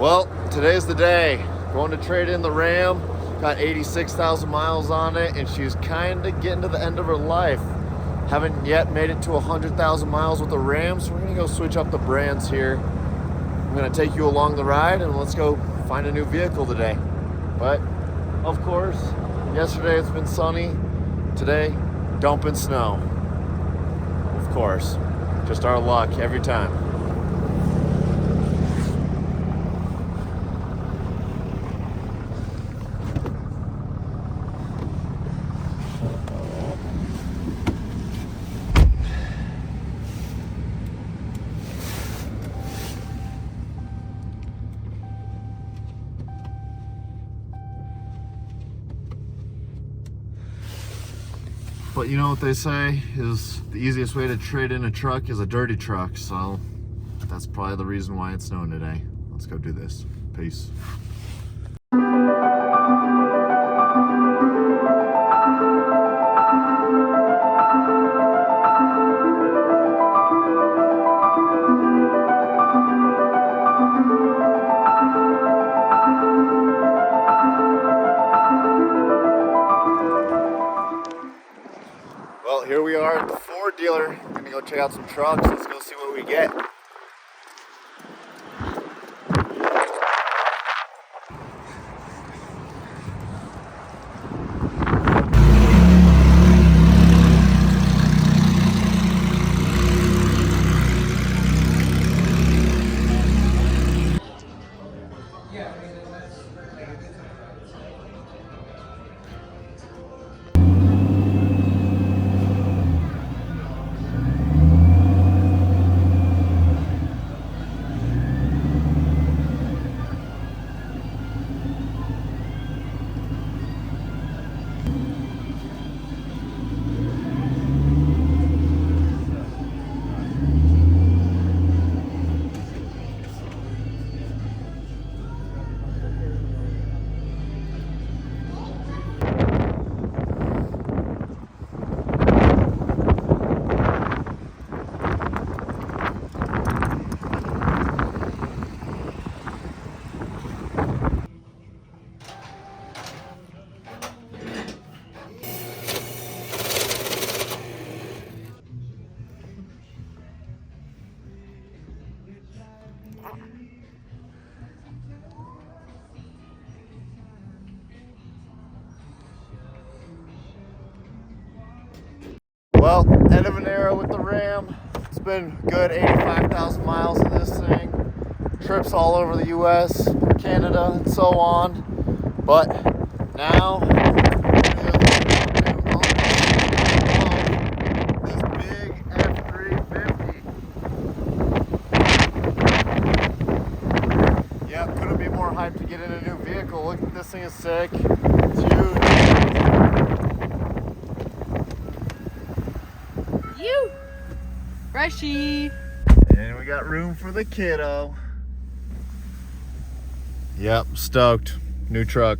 Well, today's the day. Going to trade in the Ram. Got 86,000 miles on it, and she's kind of getting to the end of her life. Haven't yet made it to 100,000 miles with the Ram, so we're gonna go switch up the brands here. I'm gonna take you along the ride, and let's go find a new vehicle today. But, of course, yesterday it's been sunny. Today, dumping snow. Of course, just our luck every time. But you know what they say is the easiest way to trade in a truck is a dirty truck, so that's probably the reason why it's snowing today. Let's go do this. Peace. Well, here we are at the Ford dealer. We're gonna go check out some trucks. Let's go see what we get. Well, end of an era with the Ram. It's been good 85,000 miles in this thing. Trips all over the US, Canada, and so on. But now, this big F350. Yep, couldn't be more hyped to get in a new vehicle. Look, this thing is sick. It's huge. Freshie. And we got room for the kiddo. Yep, stoked. New truck.